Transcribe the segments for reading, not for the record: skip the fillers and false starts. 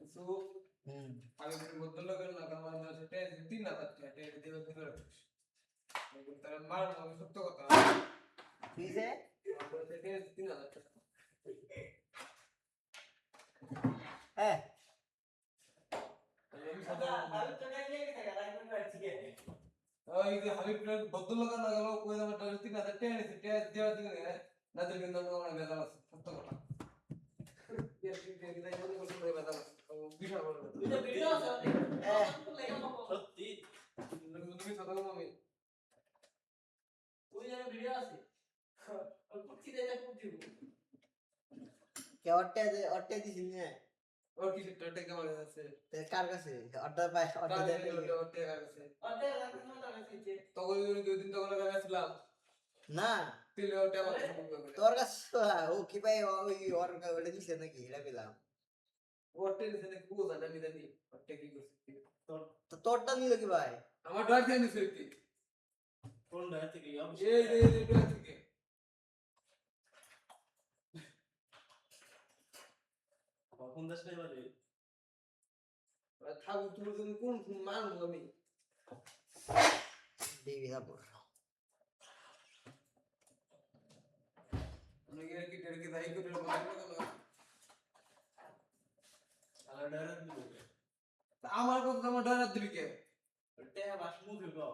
So, আমি ভদ্রলোকের না আমার সাথে 3000 টাকা দেবে ধরে তার মার আমি সত্য কথা কিসে আমার সাথে 3000 টাকা হ্যাঁ ওই যে হাবিব ভদ্রলোকের না গেল কই আমার 3000 টাকা নিছে টাকা দেওয়ার দিকে না দিলে কিন্তু আমার বেজাল আছে সত্য কথা সত্যি তুমি কথা বলো আমি ওই জায়গায় ভিডিও আছে কুচি দেয় কুচি কে অট্টে দিছিস না ওর কিছু টোটে কেমন আছে কার কাছে অট্টা পায় অট্টা দেয় ওটে কাছে অতে রাখতে না তাকে তখন দুই দিন তখন গেছিলাম না তিলে ওটে আমার তোর কাছে ও কি ভাই ওই ওর ওটা দিছে নাকি এটা পেলাম ওটে দিছে কি বুঝা না আমি জানি ওটে কি করছে তো তোরটা নিল কি ভাই আমার ডর দিয়ে নিছে কি কোন ডায় থেকে এই ডর থেকে কোন দেশ নাই বাড়ি থাকু তুমি তুমি কোন মানুষ আমি দেবি যাবো অনেকে কি টেরকে দাই করে মারলো কেন আর ডায়রেক্ট দিব আমার কথা আমার ডর দিবি কে তে বাস মুখে গো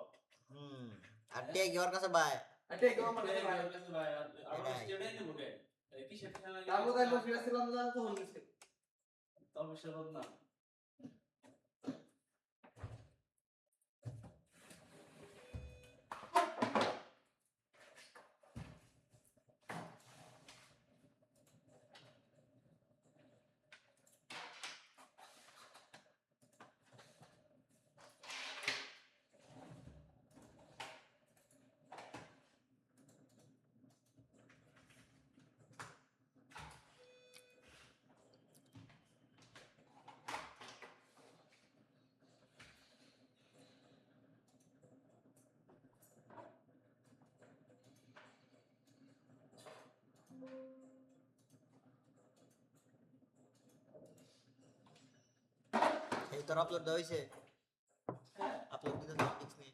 আটে কি ওর কাছে ভাই আটে কেমন মানে ভাই আমরা স্টেডিয়ামে নেব কে কি সেটা না তারপর তাই বসে ছিলাম না তখন নিছে তবে সেরকম না এই তোর আপলোড হইছে আপলোড দিতে ঠিক নেই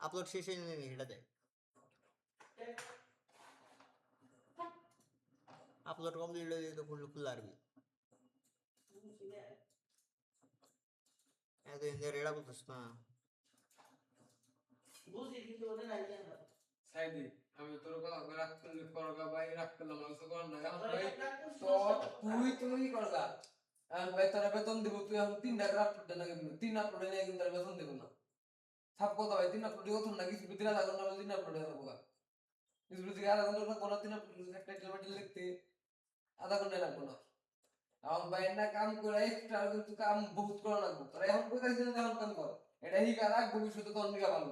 আপলোড শেষ হয়ে নেই এটা দেখ আপলোড কমপ্লিট হয়ে তো খুলে আরবি এত ইন্ডিয়া রেডা বলছিস না বুঝি কিন্তু ওটা নাই জানা সাইদি আমি তোর কথা রাখতে করগা ভাই রাখতে না মানুষ কর না ভাই তো তুই করগা আর ভাই তোর বেতন দিব তুই এখন 3 টাকা আপলোড না কিন্তু 3 আপলোড নিয়ে কিন্তু বেতন দেব না সব কথা ভাই 3 আপলোড কত না কিছু দিলা লাগো না 3 আপলোড দেব না কিছু দিলা লাগো না কোন 3 আপলোড একটা কিলোমিটার লিখতে আধা ঘন্টা লাগবে না এখন ভাই না কাম করে এক্সট্রা কিন্তু কাম বহুত করা লাগবে তোরা এখন কোথায় যেন এখন কাম কর এটা হি কাজ ভবিষ্যতে তোর নিকা ভালো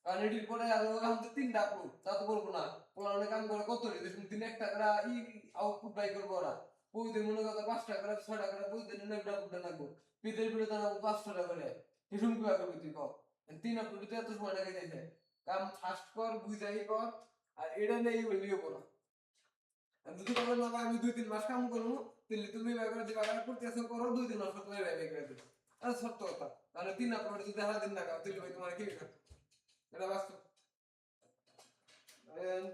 কারণ এটির পরে আর এখন তো 3টা আপলোড তা তো করবো না ওরা অনেক কাম করে কত রে দেখুন দিন 1 টাকা ই আউটপুট বাই করবো ওরা প্রতিদিন মনে করো 5 টাকা করে 6 টাকা করে প্রতিদিন একটা আপলোড লাগবে বিদের বিলে তারা 500 টাকা করে হিসুম কি করবি তুই কর 3 আপলোড তো এত সময় লাগে যাইছে কাম ফাস্ট কর বুঝাই কর আর এটা নেই বলিও বলা যদি বলো না আমি 2-3 মাস কাম করবো তাহলে তুমি ব্যাপারে যে ব্যাপারে করতেছো করো 2-3 মাস তুমি ব্যাপারে করে দিও আর সত্য কথা তাহলে 3 আপলোড যদি হারা দিন না কাও তাহলে ভাই তোমার কি করতে এটা বাস্তব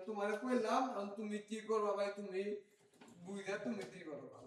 তোমার কইলাম তুমি কি করবা ভাই তুমি বুঝা তুমি কি করবা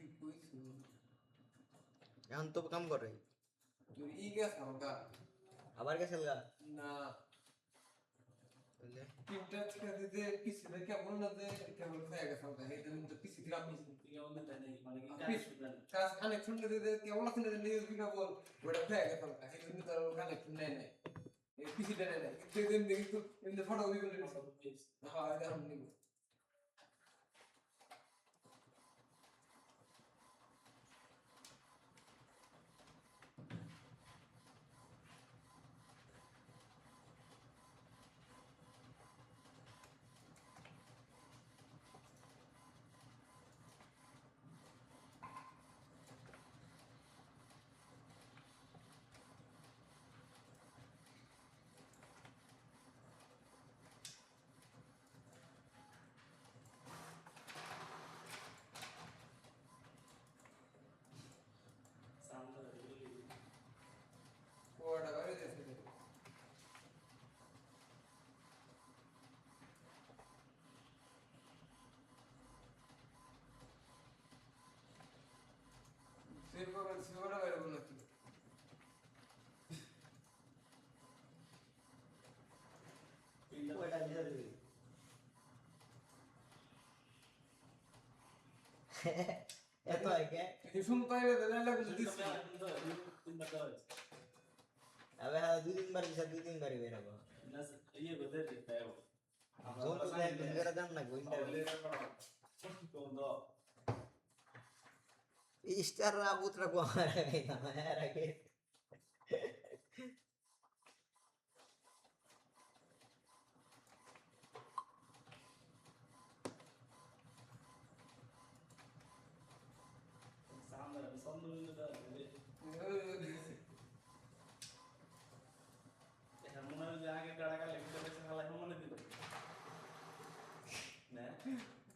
ঠিক কইছো এখন তো কাম করে তুই ই গেছ না আবার গেছে না তিনটা থেকে দিতে পিছি দেখে কেমন না যে কেমন হয়ে গেছে ওটা এই দিন তো পিছি গ্রাম পিছি কেমন দেয় নাই মানে কি কাজ কানেকশন দিতে কেমন আছে না নিউজ বিজ্ঞাপন ওটা হয়ে গেছে ওটা এই দিন তো কানেকশন নাই নাই এই পিছি দেয় নাই কিন্তু দিন কিন্তু in the photo we will হ্যাঁ এটা আমি নিব সিনেমাটা বাইরে বলো কি ওটা দিয়ে দিবি এত আগে এই শুন পাইলে দাদা বলে দিছি আবে হ্যাঁ দুই তিনবার দিছে দুই তিনবারই বের হবো জোন তো দেখ করে দেন না গোইন্দা স্টার রাবুতরা কো মারে না আগে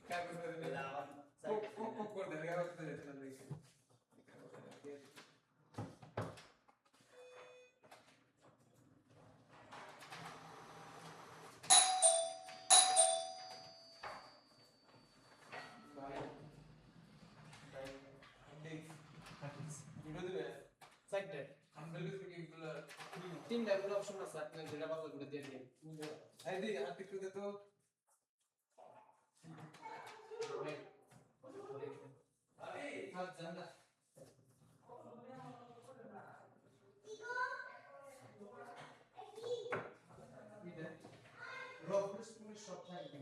क्या करते थे को कर दे क्या करते थे तीन लेवल ऑप्शन আছে আপনি যেটা পাবো ওটা দিয়ে দিন এই দি আর একটু দে তো আরে হাত জানা রব স্কুলের সব থাকে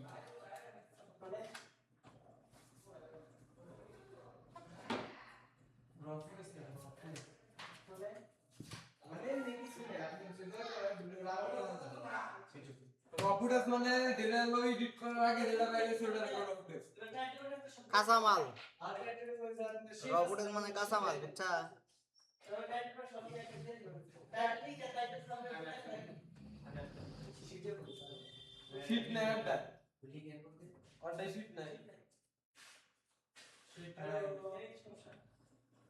রবুটাস মানে যেটা হলো এডিট করার আগে যেটা বাইরে সেটা রবুটাস কাঁচামাল রবুটের মানে কাঁচামাল বুঝছা শীট নাই একটা ওটা শীট নাই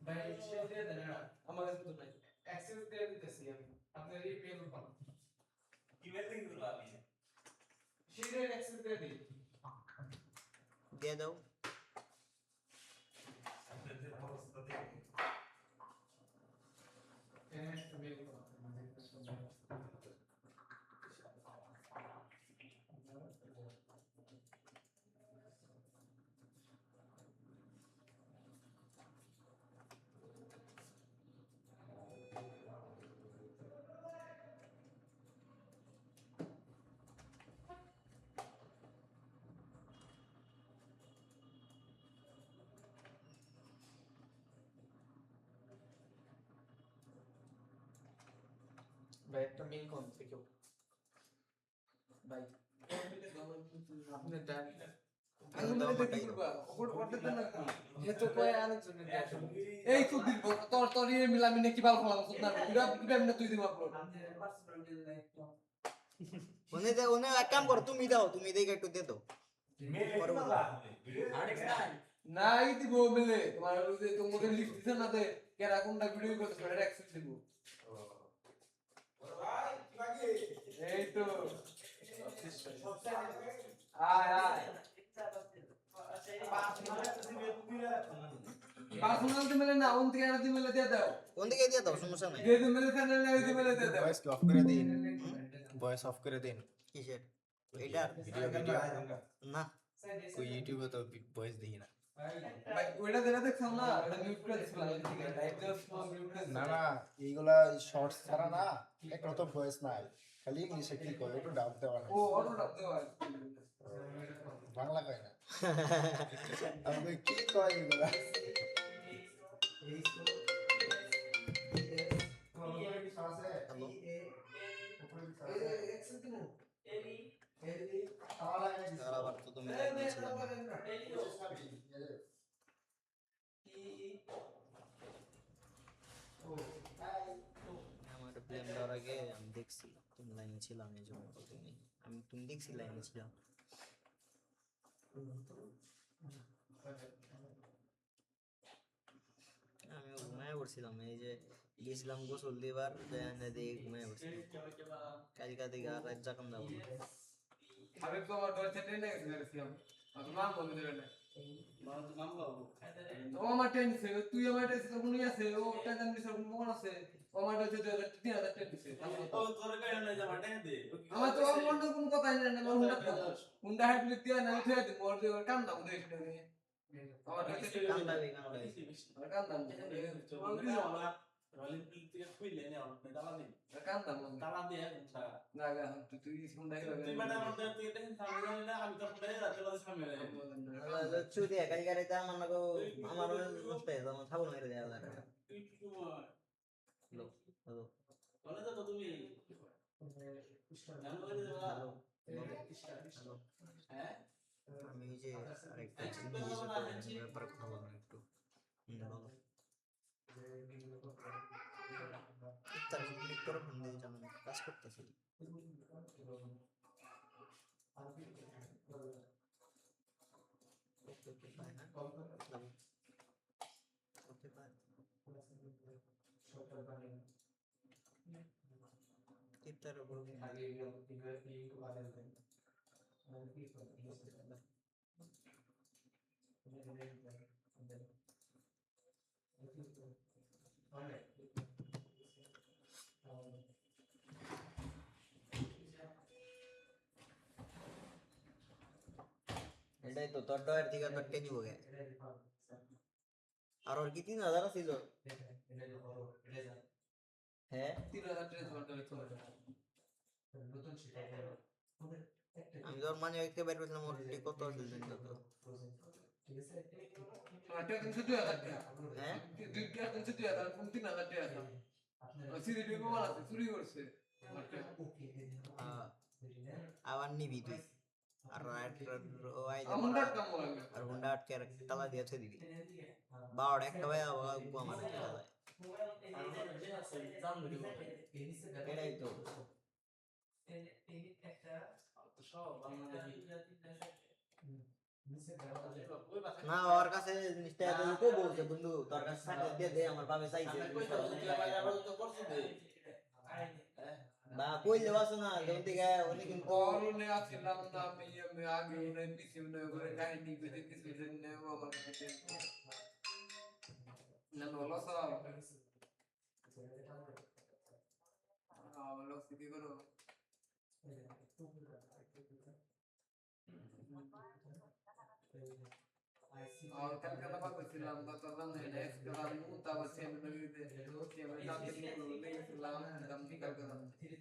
ভাই শীট দিয়ে দেন না আমার কাছে তো নাই অ্যাক্সেস দিয়ে দিতেছি আমি আপনার ইমেল পান ইমেল থেকে দিলাম আমি শীটের অ্যাক্সেস দিয়ে দিই দিয়ে দাও ভাই একটা মেল কোন থেকে ভাই আপনি ডান আমি মনে দেখি করবা ওটা তো না এ তো কয় আলোচনা এই তো দিন তোর তোর এর মিলামি নাকি ভালো ফলাম না বিরাট বিরাট না তুই দিম আপলোড উনি এক কাম করো তুমি দাও তুমি দেখে একটু দিয়ে দাও নাই দিব মিলে তোমার ওই যে তোমাদের লিস্ট দিছে না তে কেরা কোনটা ভিডিও করতে সেটা অ্যাক্সেস দিব এই তো আয় আয় পার্সোনাল দি মিলে না ওন থেকে আর দি মিলে দিয়ে দাও কোন দিকে দিয়ে দাও সমস্যা নাই দিয়ে দি মিলে চ্যানেল না দি মিলে দিয়ে দাও ভয়েস অফ করে দিন ভয়েস অফ করে দিন কিসের এইটার ভিডিও না কোই ইউটিউবে তো ভয়েস দিই না ভাই ওইটা দেনা দেখছ না এটা মিউট করে দিছিলাম ঠিক আছে লাইভ জাস্ট মিউট করে না না এইগুলা শর্টস ছাড়া না একটা তো ভয়েস নাই খালি ইংলিশে কি করে একটু ডাব দেওয়া ও অটো ডাব দেওয়া বাংলা কয় না আমি কি কয় এগুলা আবার তো তুমি দেখছিলাম আমার প্লেন দেওয়ার আগে আমি দেখছি তুমি লাইনে ছিলাম এই জন্য তুমি দেখছি লাইনে ছিলাম আমি ঘুমায় পড়ছিলাম এই যে গেছিলাম গোসল দিবার দিয়ে ঘুমায় পড়ছিলাম কালকা থেকে আর রাত জাগাম যাবো আমি তো আমার দরজা টেনে গেছিলাম আমার মা বলে দিলেন ও আমার টেন দিছে তুই আমার টেন দিছিস কোন আছে ও টেন দিছিস কোন আছে ও আমার হচ্ছে 3000 টেন দিছে ও তোর কাছে নাই জামা টাকা দে আমার তো আমার মনে কোন কথা নাই না আমার হুন্ডা হাইট লিখতে না আমি থুয়ে দিই মোর দিয়ে কান দাম দেই আমার কাছে কান্দাবি কান দাম রলিং থেকে খুইলে নে আমার তালা দিন কান দাম তালা দিয়ে না গা তুই হুন্ডা তুই বাটা আমার তুই দেখেন সামনে জানি না আমি তো খুলে রাতে বাজে সামনে চুরি কালকে আমার নাকো আমার নষ্ট হয়ে আমার খাবো মেরে দেওয়া লাগে তুই কি তোমার হ্যালো বলে তো তুমি জানো করে দেবা হ্যাঁ আমি এই যে আরেকটা জিনিস ব্যাপারে কথা বলবো একটু বলো তার ভিতরে ফোন দিয়ে জানো কাজ করতেছি ইফতার এটাই তো তোর ডয়ের থেকে তোর টেনি বগে আর ওর কি 3000 ছিল হ্যাঁ 3000 টেন দিছে আমি তোর মানে একটা বের করছিলাম ওর কত আছে জানি তো এটা কিন্তু 2000 টাকা হ্যাঁ দুই টাকা কিন্তু 2000 কোন 3000 টাকা সিরিটি গোমাল আছে চুরি করছে আবার নিবি তুই আর আমরা কাম লাগে আর হুন্ডা আটকে তালা দিয়েছে দিবি বাড় একটা ভাই আমার এটাই তো না ওর কাছে জিনিসটা এত কো বলছে বন্ধু তোর কাছে সাথে দিয়ে দে আমার বাবে চাইছে বা কইলে বাসো না যখন থেকে উনি কিন্তু করোনে আসলাম না আমি আগে উনি পিছনে করে কাহিনী করে কিছু জন্য আমার কাছে না হলো সব ভালো সিটি করো और कल का दफा कुछ इस्लाम का तो हम है नेक्स्ट का हम मुताबिक से हम लोग इधर से हम लोग आते हैं तो नहीं इस्लाम दम निकल कर उसमें करे से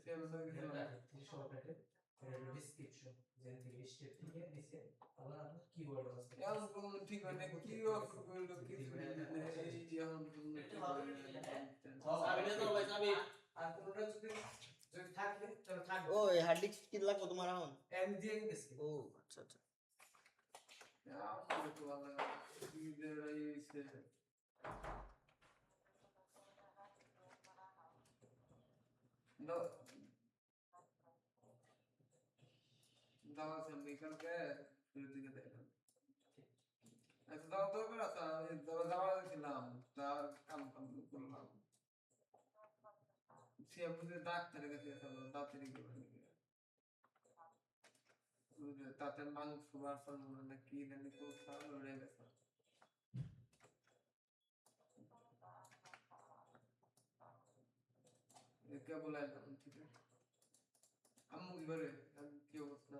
हम लोग इस्लाम या उनको ठीक है कि वो कोई लोग किस नहीं ये हम সামনে তো ভাই সামনে আর কোনটা যদি থাকলে চল থাক ও হার্ড ডিস্ক কি লাগবে তোমার এখন এম দিয়ে গেছে ও আচ্ছা আচ্ছা আমার তো ভালো লাগে কি দেড়াই হইছে No. दावा से निकल के फिर दिखे देखा ऐसा दावा तो करा था दावा खिलाम तार काम करलाम সে বুঝে ডাক্তার কাছে গেল ডাক্তারি করে বুঝে তাতে মাংস বাসন না কি জানি কোথাও লড়ে গেছে একে বলাইলাম ঠিক আছে আম্মু কি করে কি অবস্থা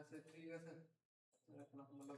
আচ্ছা ঠিক আছে এখন আপনারা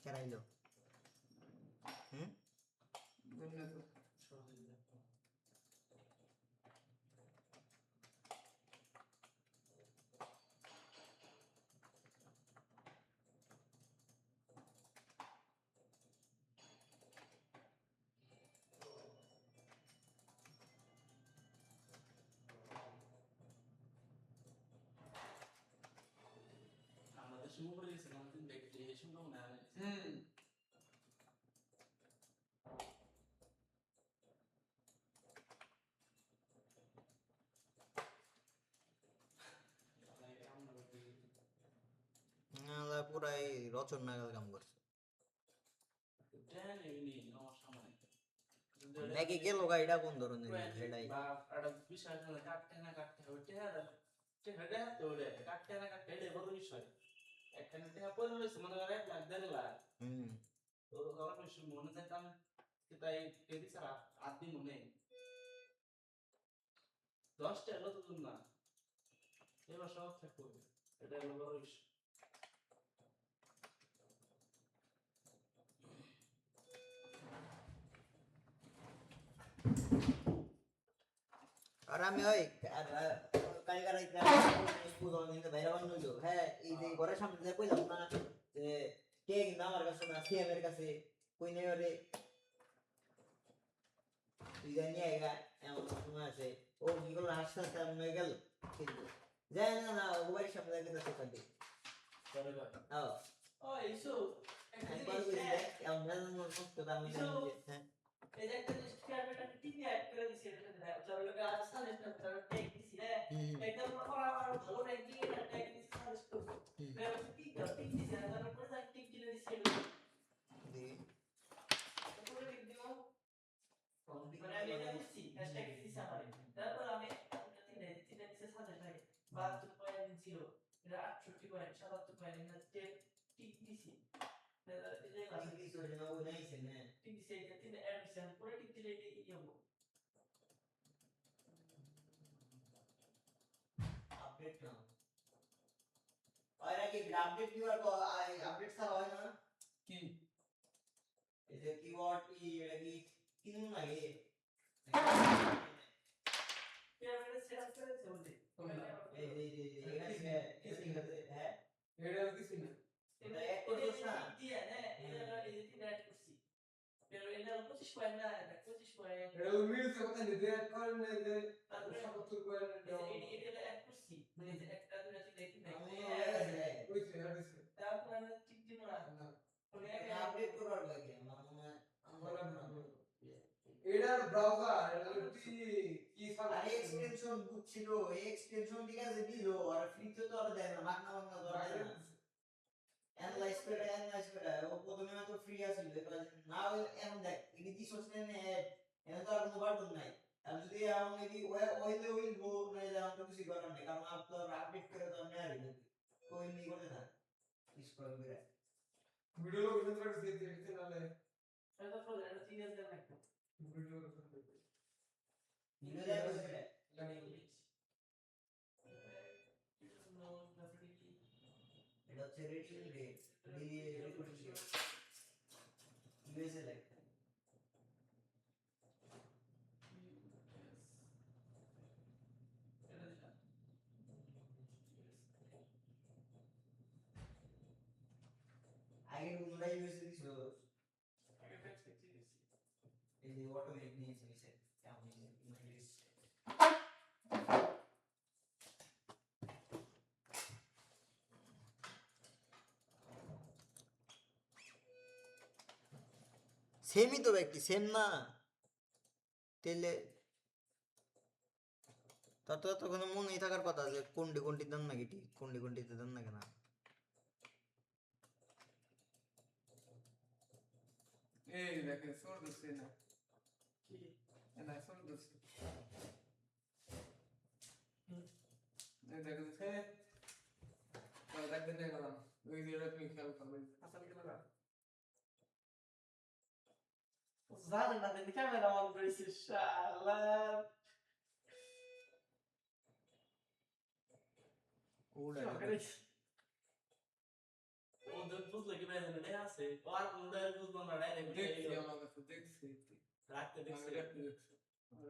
কেরাইলো হুম বুঝলে তো আমাদের শুরু করে দিয়েছিলাম কিন্তু দেখতে শুনলাম না হুম পুরাই রচন নাগাল কাম করছে আমার সামনে নাকি গেল গাড়িটা কোন ধরনের সেটাই বা একটা বিষয় হলো কাটতে না কাটতে হবে টেহারা তো ওরে কাটতে না কাটতে এটা বড় বিষয় একটা টেহা পড়ে রয়েছে মনে করে 1 লাখ 1.5 লাখ হুম তো আমার বেশি মনে যেতাম তাই কেদি সারা আদি মনে 10টা হলো তো না এবার সব থাকবে এটা হলো বড় বিষয় আর আমি ওই কালকে রাইতে স্কুল নিতে বাইরে বানাইলো হ্যাঁ এই যে ঘরের সামনে যে কইলাম না যে কে কিন্তু আমার কাছে না সিএম এর কাছে কই নেই ওরে তুই জানি আইগা এমন সময় আছে ও কি করলো হাসতে হাসতে আমি গেল কিন্তু যাই না না ও বাড়ির সামনে গেছে সেখান থেকে চলে ভাই ও ও ইসু একটা একবার জিনিস বুঝলে এমন মন করতে আমি জানি যে হ্যাঁ এই যে একটা জিনিস ক্যামেরাটা টিভি অ্যাড করে দিছি এটা চলে গেল সালে একটা টেক দিছি রে একদম পর আবার ফোন কি এটা টেক দিছি সালে তো মেরে টিক দিছি না তারপর পরে টিক দিলে দিছি তারপরে টিক দিও মানে আমি এটা দিছি হ্যাশট্যাগ দিছি আমার তারপর আমি তিনে দিছে সালে থাকে 72.0 এটা 68 পয়েন্ট 77 পয়েন্ট এটা টিক দিছি এই যে আমি কিছু না ও নাইছে না টিক দিছি এটা তিনে এডমিশন পরে টিক দিলে এটা ইয়ে আপডেট না আর কি আপডেট কিওয়ার্ড আপডেট ছাড়া হয় না কি এই যে কিওয়ার্ড কি এটা কি কিনুন লাগে ক্যামেরা সেট করে চলবে এই এখানে টেস্টিং করতে হ্যাঁ এটা কিছু না এটা এক করছস না দিয়া না এটা এই যে তিনটা অ্যাড করছি pero এটা 25 পয়েন্ট না এটা 25 পয়েন্ট এটা মিলছে কথা নিতে করেন না যে তারপরে 70 করেন এটা অ্যাড করছি মানে যে একটা দুটো তিনটা আমি তিনটা বুঝছে বুঝছে তারপর আমি ঠিক দিব না মানে আপডেট করার লাগে আমার মনে এটার ব্রাউজার এটা কি সব আরে এক্সটেনশন বুঝছিল এই এক্সটেনশন ঠিক আছে দিল আর ফ্রিতে তো আর দেয় না মাগনা মাগনা তো আর দেয় না অ্যানালাইজ করে ও প্রথমে তো ফ্রি আছিল না এমন দেখ এটি কি সোচনে নে এমন তো আর কোনো বাটন নাই আর যদি আমি যদি ওইলে বো না যাও তো কিছু করার নেই কারণ আপ তো আপডেট করে তো আমি আর কোই নি করতে থাক স্ক্রল করে ভিডিও লোক ভিতরে দিয়ে দিতে নালে এটা তো এটা 3000 লাগবে ভিডিও ভিডিও দেখো সেটা এটা হচ্ছে rating rate recording rate USA like আগে কোনটা ইউএসএ দিছিল এই যে অটোমেটিক নিয়েছে নিচে কেমন ইংলিশ সেমই তো ব্যক্তি সেম না তেলে তার তো তখন মনেই থাকার কথা যে কোনটি দেন না কি কোনটিতে দেন না কেনা এই দেখে সর দিছে না কি না সর দিছে এই দেখে তো দেখতে না গেলাম ওই ভিডিওটা তুমি খেয়াল করবে আসলে কি লাগা জানেন না দেখি ক্যামেরা অন করেছি শালা ওটা ওদের বুঝলে কি বাইরে আছে আর কোনটা বুঝলো না ডাইরেক্ট দেখি আমাকে রাখতে আমি দেখছি রাখতে দেখছি।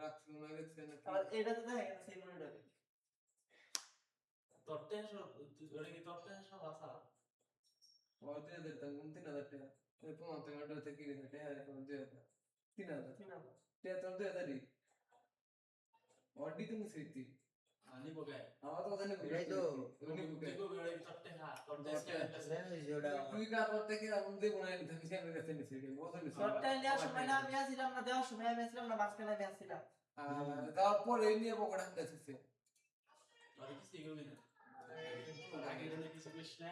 রাখছিল না দেখছি নাকি? আর এটা তো দেখা গেছে এই মনিটরে তোরটা সব ওটা কি তোরটা সব আসা ওর 2000 টাকা, 3000 টাকা। এই 15 টাকা থেকে কিনেছে, টাকা এখন 2000। 3000। কি না টাকা তো 2000 ই। ওর দিতে নিছে ইতি। আনি বগে আমার তো জানি এটাই তো। উনি বুকে। দেখো বেড়ে তোরটা হ্যাঁ তোরটা তোরটা। স্ক্যান করতেছে ওটা তুই কার করতে কি আমি দেব না এটা আমি কেন কাছে নিছি এটা বলতে নিছি। তোরটা নেওয়ার সময় না আমি আসছিলাম না দেওয়ার সময় আমি আসছিলাম না মাঝখানে আমি আসছিলাম তারপরে এই নিয়ে পকেট হাতে আছে। আর কিছু এগোবি না আগে গেলে কিছু করিস না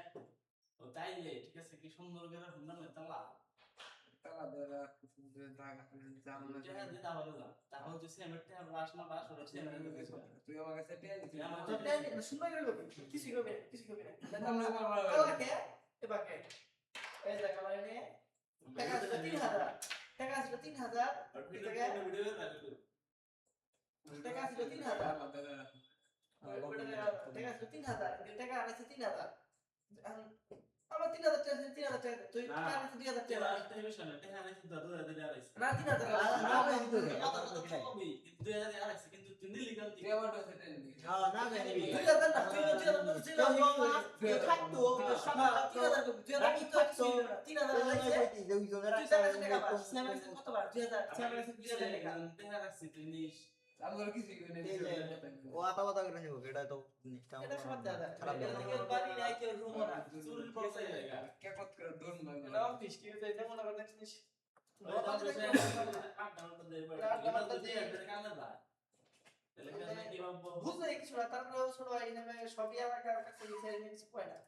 ও তাই যে ঠিক আছে কি সুন্দর করে হুন্ডা না তালা তালা দেরা কিছু জায়গা জাম না। এটা দিতে হবে না তাহলে তো সিমেন্টটা আর বাস না বাস ওটা সিমেন্ট তুই আমার কাছে টিয়া নিছিস। তোরটা শুনবা করে করবি কিছু করবি না কিছু করবি না আমরা কালাকে এবাকে এই জায়গা মানে টাকা আছে 3000 টাকা আছে 3000 আর ভিডিও ভিডিও রাখো টাকা আছে 3000 টাকা আছে 3000 টাকা আছে 3000 আমার 3000 টাকা 3000 টাকা তুই টাকা আছে 2000 টাকা না 3000 টাকা কিন্তু 2000 আছে কিন্তু তুই লিগাল তুই আমার কাছে টিয়া নিছিস। হ্যাঁ না জানি 2000 না তুই 2000 ছিল কেউ থাকতো সবাই 3000 2000 থাকতো 3000 আছে তুই টাকা টাকা পাস সেভেন কতবার 2000 সেভেন টাকা টাকা রাখছিস তুই নিস আমার কিছু কিনে ও আতা কথা করে নিব এটা তো এটা সব দাদা খারাপ এটা থেকে বাড়ি নাই কেউ রুম না চুরির পয়সা জায়গা কে কত করে দৌড় না এটা অফিস কি হইছে যেমন আমরা দেখছিস বুঝলে কিছু না তারপরে ছোট ভাই নামে সবই আমার কাছে গেছে কিছু কয় না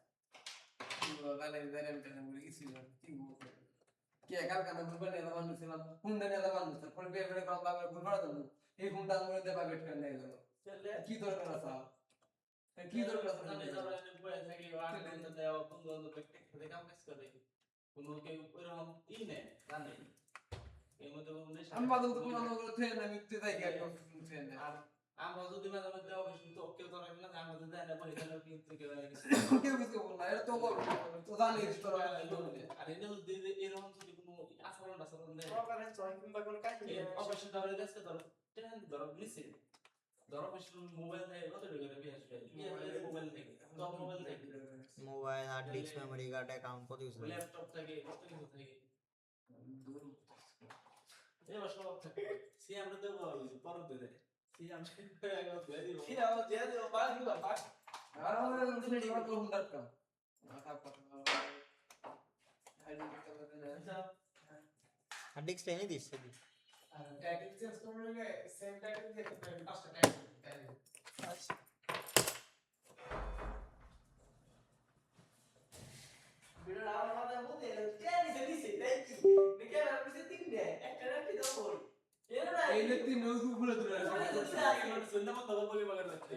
গালে বেরেন কেন বলে কিছু না কি বলবো কে কাল কানে বুঝবে না মানুষ ছিলাম কোন দিনে এত মানুষ তারপরে বিয়ে করে কম বাবা ঘুরে দেবো এই ফোনটা আমরা দেবা বেট করে নিয়ে গেল চলে কি দরকার আছে কি দরকার আছে আমি তারপরে বয়ে থাকি আনন্দ দেওয়া বন্ধু বান্ধব দেখতে কাম কাজ করে কোনো কেউ ওরকম ই নেই জানে এর মধ্যে কোনো নেশা আমি বাদল তো কোনো লোক থেকে না মিথ্যে তাই গেল থেকে না আর আমরা যদি মাঝে মধ্যে অফিস তো কেউ তো রাখি না আমরা যদি দেয় না বলে তাহলে কিন্তু কেউ কিছু কেউ কিছু বল না এটা তো বল তো জানিস তোরা আর এটা যদি এরকম যদি কোনো আচরণ দেয় সরকারের চয় কিংবা কোনো কাজ অবশ্যই ধরে গেছে ধরো নিচে ধরো বেশি মোবাইল থেকে কত টাকা করে বিয়ে আসবে মোবাইল থেকে তো মোবাইল থেকে mobile hard disk memory card account কত কিছু ল্যাপটপ থেকে কত কিছু থেকে এবার সব থাকে সে আমরা তো পর দিতে সে আমরা একবার ধরে দিব সে আমরা যে যে বাস দিব বাস আর আমাদের শুনে দিবা তো হুন্ডার কাম মাথা কথা হার্ড ডিস্ক এনে দিস সেদি টাইটেল চেঞ্জ করে নিলে সেম টাইটেল দিয়ে পাঁচটা টাইটেল ভিডিও আমার মাথায় বলতে কে দিছে তাই কি নিকে আর পিছে তিনটে একটা রাখি দাও বল এর না এই নে তিন নজু খুলে ধরে সুন্দর মত বলি বাগার রাখতে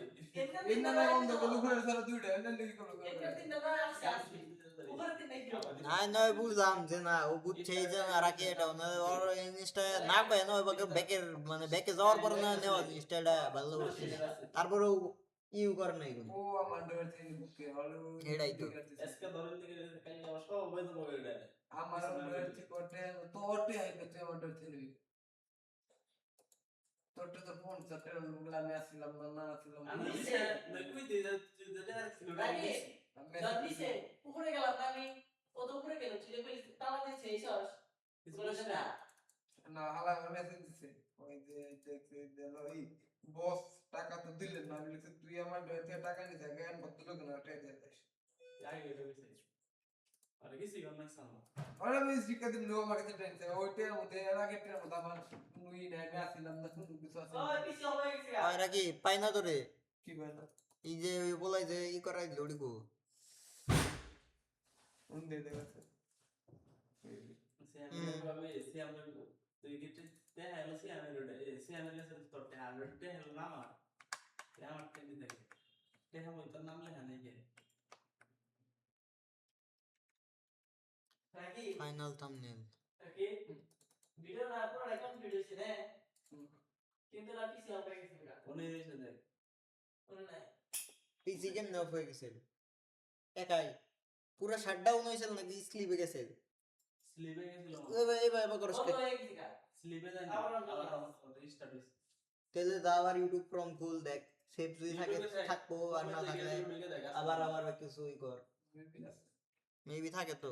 এই না না বন্ধ করে খুলে ধরে দুইটা এন্ড লিখি করো এটা তিনটা না আছে আছে উপরে তিন নাই কি না নয় বুঝলাম যে না ও বুঝছে এই যে রাখি এটা ওর জিনিসটা না কয় না ওই ব্যাকের মানে ব্যাকে যাওয়ার পর না নেওয়া জিনিসটা এটা ভালো বলছি তারপরে ইউ করে নাই কোনো ও আমার ডর থেকে বুকে হলো এটাই তো। এসকে ধরে দিকে কাই আমার সব বইতে মোবাইল দেয় আমার ডর থেকে করতে তোরতে আইবে তুই আমার ডর থেকে তোরতে তো ফোন সাথে লোকলা আমি আসলাম না আসলাম আমি দেখুই দিতে আমি জানিসে উপরে গেলাম আমি কত উপরে গেল তুই যে বলিস তালা দিয়েছে এই সস কিছু না না হালা মেসেজ দিছে ওই যে দেখতে দিল ওই বস টাকা তো দিলেন না আমি লিখছি তুই আমার ডর থেকে টাকা নিতে জ্ঞান করতে লোক না টাকা দিয়ে দিস যাই গেছে আর কিছু করনা সামনে ওরা আমি শিক্ষা দিন লো আমার কাছে টেনশন ওইটার মধ্যে এর আগের মধ্যে আমার নুই না আমি আসলাম না কোনো কিছু আছে ওই পিছে হয়ে গেছে আর কি পাই না তোরে কি বলতো এই যে ওই বলাই যে ই করাই লড়ি গো উন দে দেখাচ্ছে সে আমরা তুই গিয়ে তে হলো সে আমি রোডে সে আমি গেছে তোর তে আর রোডে হলো না আমার টেন্ডি দেখে তে আমি তোর নাম লেখা নেই যে নাকি ফাইনাল থাম্বনেল নাকি ভিডিও না পুরো কমপ্লিট হইছে না কিন্তু না পিছে আমরা গেছে না উনি রইছে দেখ উনি না পিসি কেমনে অফ হয়ে গেছে একাই পুরো শাটডাউন হয়েছিল নাকি স্লিপে গেছে স্লিপে গেছিল এবার করস বন্ধ হয়ে গেছে স্লিপে যায়নি আমরা তাহলে তো আবার ইউটিউব ক্রোম খুল দেখ, সেভ যদি থাকে থাকবো, আর না থাকলে আবার আবার কিছু ই কর। মেবি থাকে তো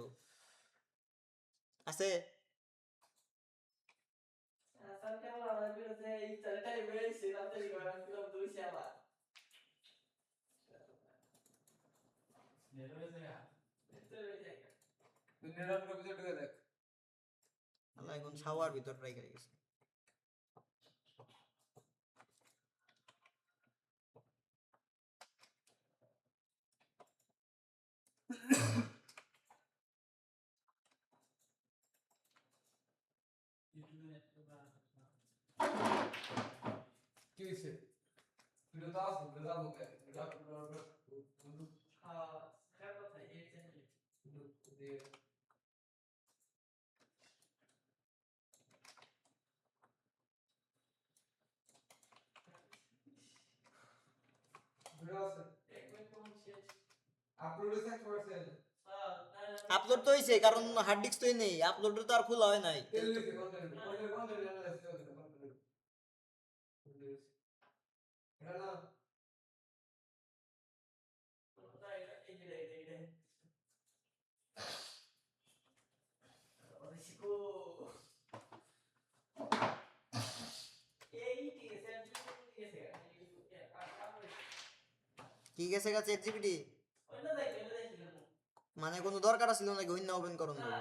আছে। তুই নেটওয়ার্ক অফিসে ঢুকে দেখ। আল্লাহ এখন শাওয়ার ভিতর রেখে গেছে। কি হয়েছে? ভিডিও তো আছে, ভিডিও যাবো কে? ভিডিও আছে, আপলোড হয়েছে 100%। আপলোড তো হয়েছে, কারণ হার্ড ডিস্ক তো নেই, আপলোড তো আর খোলা হয় নাই। তেল দিছে কন্টেন্ট অ্যানালাইসিস করে কন্টেন্ট। এটা না কি গেছে গা চ্যাট জিপিটি? মানে কোনো দরকার ছিল নাকি অন্য ওপেন করুন দেবো?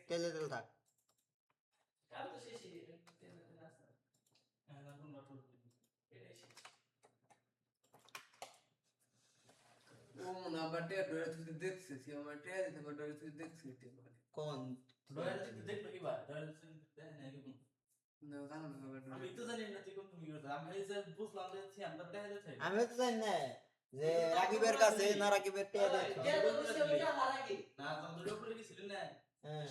তেলে তেল থাক। ও না বাটে ডরে তুই দেখছিস আমার টেয়া দিতে আমার ডরে তুই দেখছিস কোন না জানো না আমার ডরে আমিও তো জানি না যে রাকিবের কাছে না রাকিবের টেয়া দেখছে। হ্যাঁ।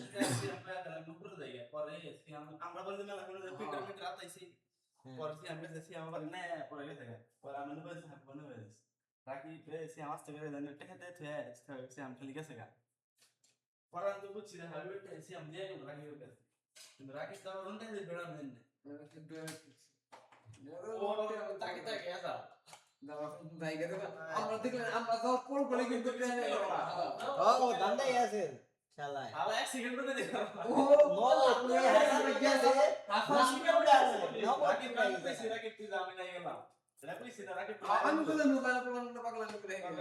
আমরা দেখলে আমরা তো পড় পড়ে কিন্তু ও দান্দাই আছে শালায়। ও নো তুই হাসান গেছে হাসান শিকাউডা নো আমি তো জানি না প্রমাণটা পাগলা করে গেল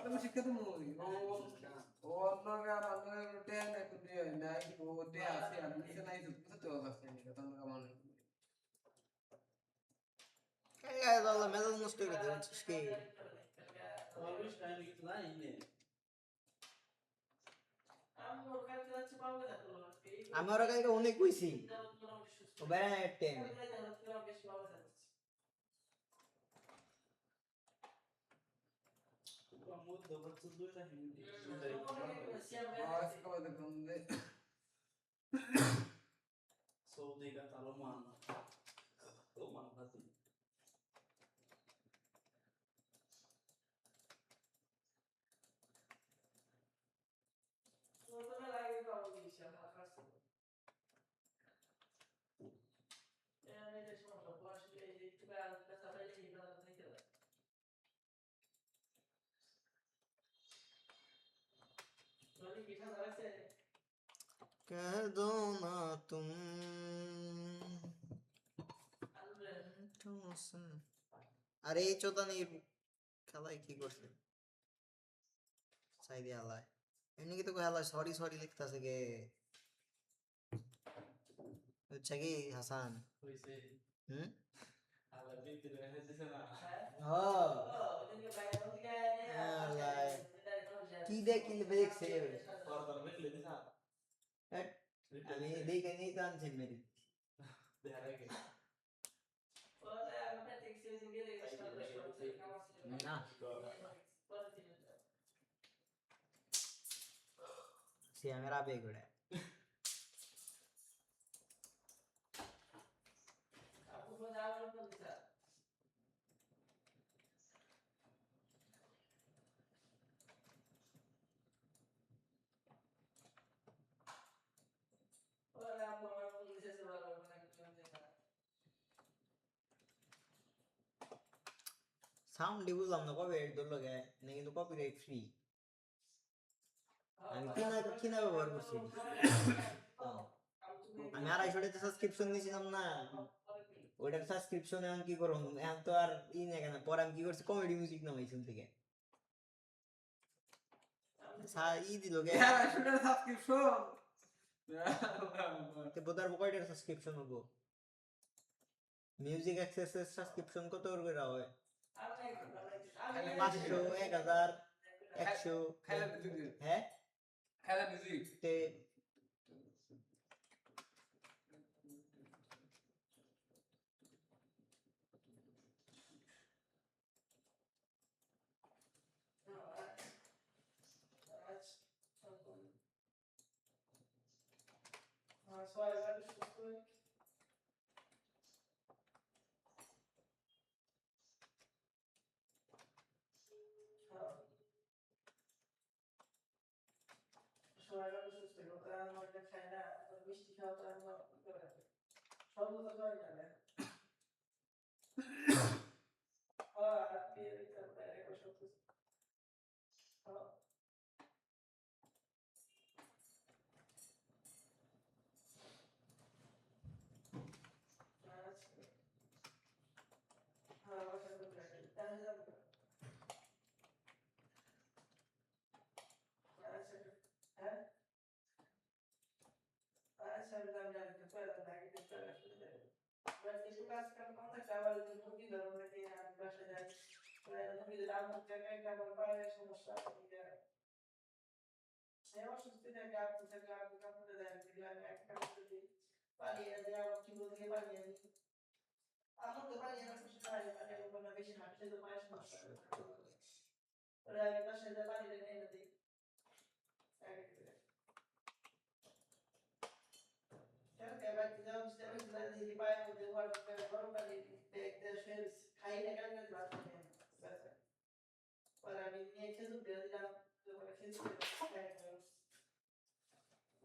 আমি শিক্ষিত মুই ও অন্যরা বাংলা টেন একটু দিয়ে নাই ও দে আছে আমি নিচে নাই তো আছে নি কথা আমরা মানে কাই দাও মেজাজ নষ্ট করে দিচ্ছিস কি? আমি ওর কাছে অনেক কইছি ও বেড়া টেন আজ কবে দেখুন যে कह दो ना तुम আরে এই চোদানির খেলায় কি করছে সাইদি আল্লাহ এমনি কি তো খেলা সরি সরি লিখতাছে গে হচ্ছে কি হাসান হুম কি দেখি দেখছে আমি দেখে নিই তো আনছেন মেরি না সে আমার আবেগ ওটা সাউন্ডই বুঝলাম না কবে ধরলো গে না কিন্তু কপিরাইট ফ্রি আমি কিনা ব্যবহার করছি আমি 250 টাকা সাবস্ক্রিপশন নিয়েছিলাম না ওইটার সাবস্ক্রিপশন এখন কি করব এখন তো আর ই না কেন পরে আমি কি করছি কমেডি মিউজিক নামাইছি থেকে ই দিল গে শুনে সাবস্ক্রিপশন তে বোধার কয়টার সাবস্ক্রিপশন হবো মিউজিক অ্যাক্সেস এর সাবস্ক্রিপশন কত করে হয় 500 1000 100 খেলা মিউজিক হ্যাঁ খেলা মিউজিক তে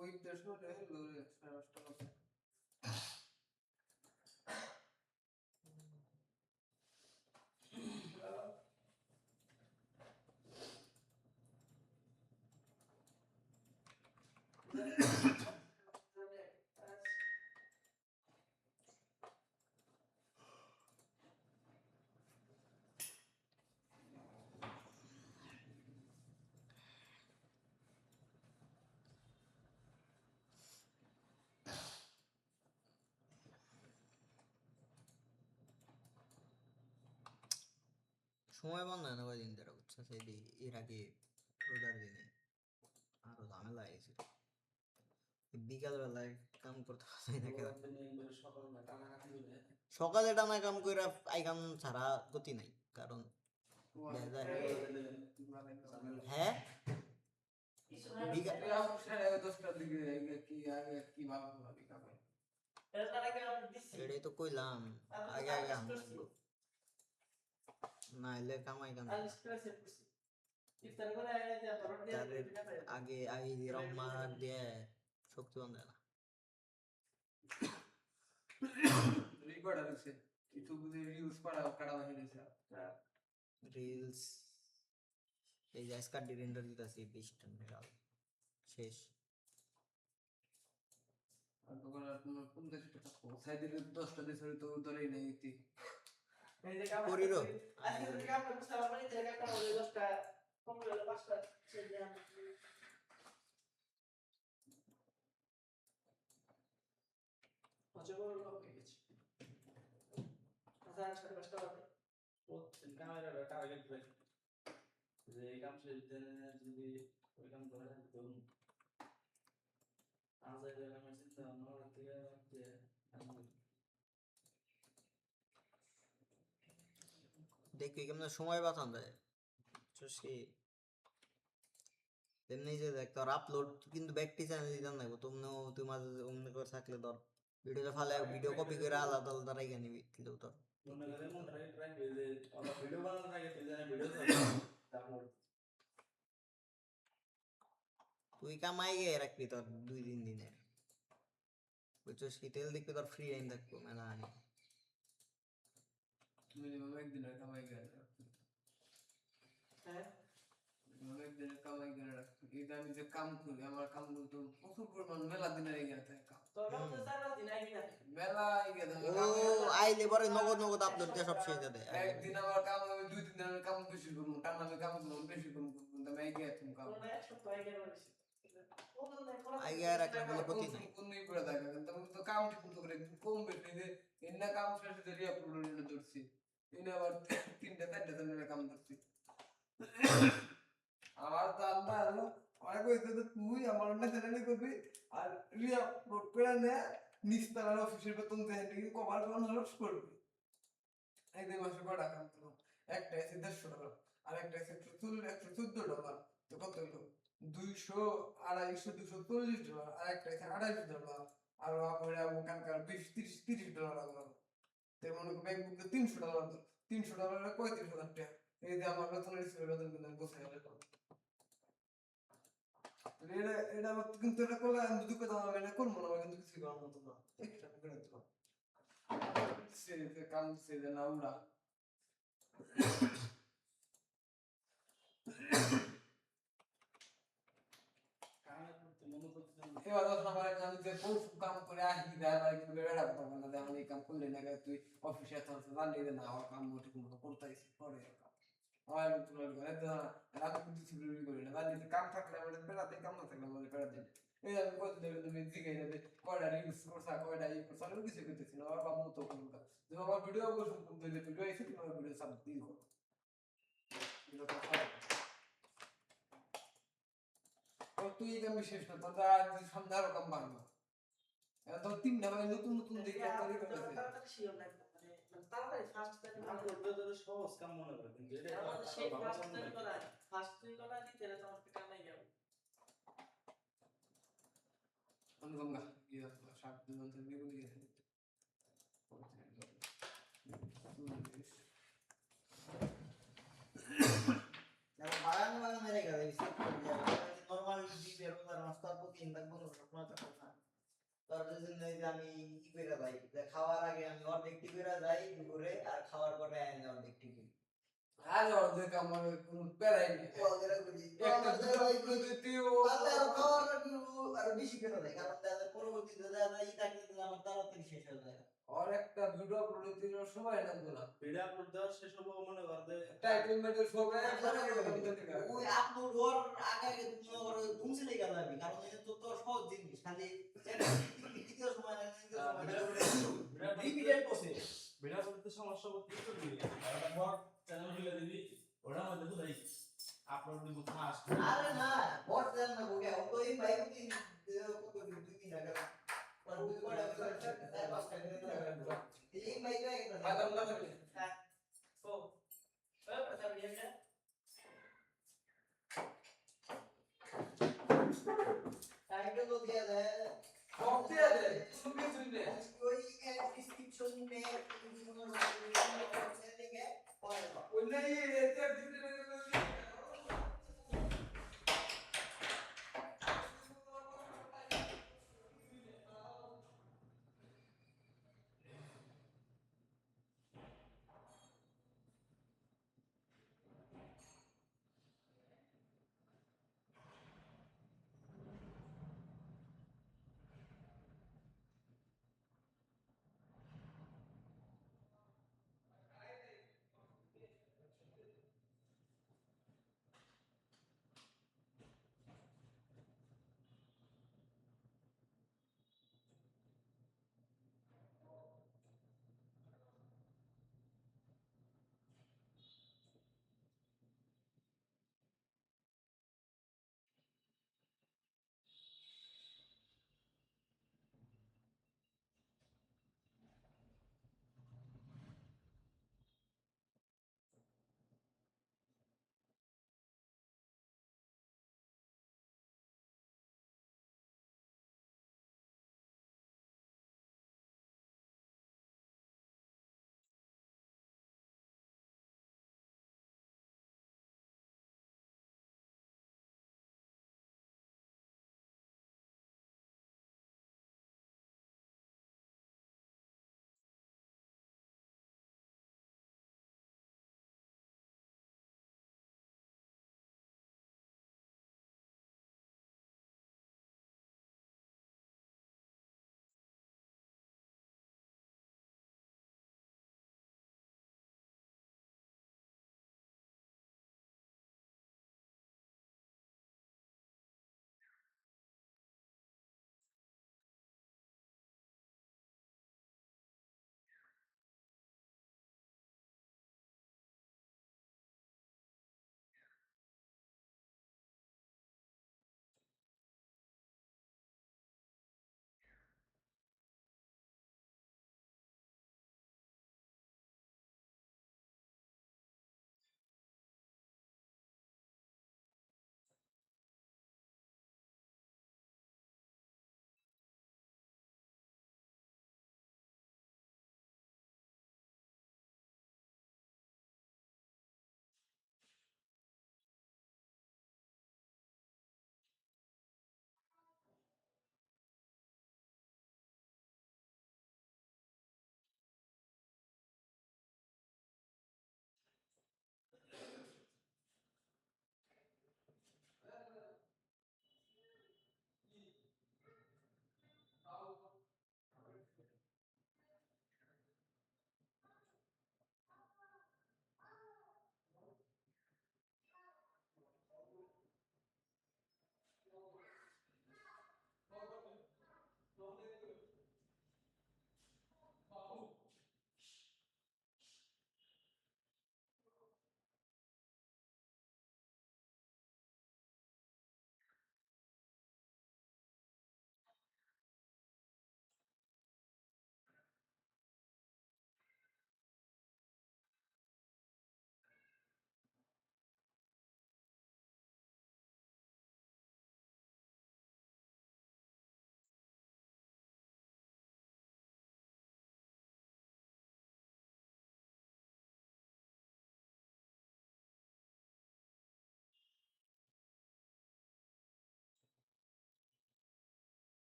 ওই দেশে হলো রে সারাটা সময় বন্ধ হয় না কয়দিন ধরে বুঝছো সেই এর আগে রোজার দিনে আরো ঝামেলা হয়েছিল বিকাল বেলায় কাম করতে পারছি না কেন সকালে টানা কাম করে আইকাম ছাড়া গতি নাই কারণ হ্যাঁ বিকাল এটাই তো কইলাম আগে আগে না এলে কামাই কাম তাদের আগে আগে রম্মা দিয়ে শক্তিবান দেয় না রিকর্ড আছে কিছু বুঝে রিলস করা কাটা হয়ে গেছে রিলস এই যে আজকাল ডিরেন্ডার দিতেছি 20টা মেগাল শেষ আর তখন আর কোনো কোন দেশে টাকা পৌঁছাই দিলে 10টা দেশের তো উত্তরেই নেই ইতি করিরো দেখি কেমন সময় বাঁচান যায় সে তেমনি যে দেখ তোর আপলোড কিন্তু ব্যক্তি চ্যানেল দিতাম না তুমি মাঝে অন্য করে থাকলে ধর ভিডিওটা ফালে ভিডিও কপি করে আলাদা আলাদা রাইখা নিবি কিন্তু তোর তুই কামাই গে রাখবি তোর 2-3 দিনের বুঝছিস কি তেল দেখবি তোর ফ্রি টাইম থাকবো মেলা আনি মিনিমাম একদিন কামাই গেছে হ্যাঁ অনেক দিনের কামাই করে রাখছি এটা আমি যে কাম করি আমার কামগুলো তো প্রচুর পরিমাণ মেলা দিনের এগিয়ে থাকে কাম তোর কাম তো 4 দিন আগে না মেলা এগিয়ে থাকে ও আইলে পরে নগদ নগদ আপলোড দিয়ে সব শেষ দেয় একদিন আমার কাম আমি 2-3 দিনের কাম বেশি করবো টানা আমি কাম করবো বেশি করবো কিন্তু আমি এগিয়ে তুমি কাম তোর এক সপ্তাহ আগে বলেছি আগে আর একটা বলে ক্ষতি নাই কোনই করে থাকে কিন্তু আমি তো কাম ঠিক মতো করে কম বেশি যে এন্না কাম শেষে যে রিআপলোড নিয়ে ধরছি এনে আবার 3-4 দিনের কাম ধরছি আমার তো আল্লাহ আল্লাহ আমার কইতে তো তুই আমার না চ্যানেলে করবি আর রিআপলোড করে নে নিস্তার অফিসের বেতন দেয় নাকি কভার করে হলস করবি এই যে মাসে কয়টা কাম করলাম একটা আছে $150 আর একটা আছে $114 তো কত হলো 200 250 $240 আর একটা আছে $250 আর ওরা ওখানকার $20-30 লাগলো তো মনে করি ব্যাংক বুকে $300 $300 $35,000 টাকা এই যে আমার বেতনের ছিল বেতন কিন্তু বসে গেল এটা আমার কিন্তু এটা করলে আমি দুটো কথা আমি এটা করবো না আমার কিন্তু কিছু করার মতো না একটা করে দিলাম সে কাম সে না উড়া এবার ধর আমার আমি যে পরশু কাম করে আসি দেয় কিন্তু বেড়া পাবো না যেমন এই কাম করলে না তুই অফিসে থাকতে জানলি যে না আমার কাম ঠিক মতো করতে আসি করে আমার তোমার ঘরে তো রাতে কিন্তু সিকিউরিটি করি না জানলি কাম থাকলে আমাদের বেড়াতে কাম না থাকলে আমাদের বেড়া দিন এই আমি কত দেবে তুমি জিজ্ঞাসা যাবে কয়টা রিলস করছা কয়টা ই করছা আমি কিছু করতেছি না আমার বাপ মতো করবো তুমি আমার ভিডিও করছো তুমি ভিডিও এসে তোমার ভিডিও সব দিয়ে করো তুই এই কাম শেষ না তোর সামনে আরো কাম বাড়বো তো 3টা মানে নতুন নতুন দেখে তৈরি করতেছে তাড়াতাড়ি শিওর লাগবে মানে তাড়াতাড়ি ফার্স্ট টাইম সহজ কাম মনে করে কিন্তু এটা আমাদের সেই ফার্স্ট টাইম করা ফার্স্ট টাইম করা দিতে তাহলে তোমার কাম নাই যাবে অনুগঙ্গা ইয়া সাত দিন অন্তর বিগুলি গেছে বাগান বাগান মেরে গেল সেট করে যাবে নরমাল দিবে রোজার মাস তার প্রতি ইনকাম কোনো ঘটনা তো না তার জন্য এই যে আমি কি করে যাই যে খাওয়ার আগে আমি অর্ধেক টি করে যাই দুপুরে আর খাওয়ার পরে আমি অর্ধেক টি করি আর অর্ধেক আমার কোন প্যারাই নেই ওদের করি একটা ভিডিও করে দিতেও আর খাওয়ার আর বেশি করে দেয় কারণ তাদের পরবর্তীতে যারা ই থাকে আমার তাড়াতাড়ি শেষ হয়ে যায় আর একটা ভিডিও আপলোড দিতে সময় লাগবে না ভিডিও আপলোড দেওয়ার শেষ হবে মনে করতে টাইটেল মেটেল সবাই ওই আপলোড হওয়ার আগে তুমি ওরা ঘুমছে লেগে যাবে কারণ এটা তো তো সহজ জিনিস খালি দিতে সময় লাগে রিপিটেড প্রসেস ভিডিও করতে সমস্যা করতে কি করবি একটা বড় চ্যানেল খুলে দিবি ওটার মধ্যে বুঝাই আপলোড দিব ফাস্ট আরে না বট দেন না ওকে ও তো এই ভাই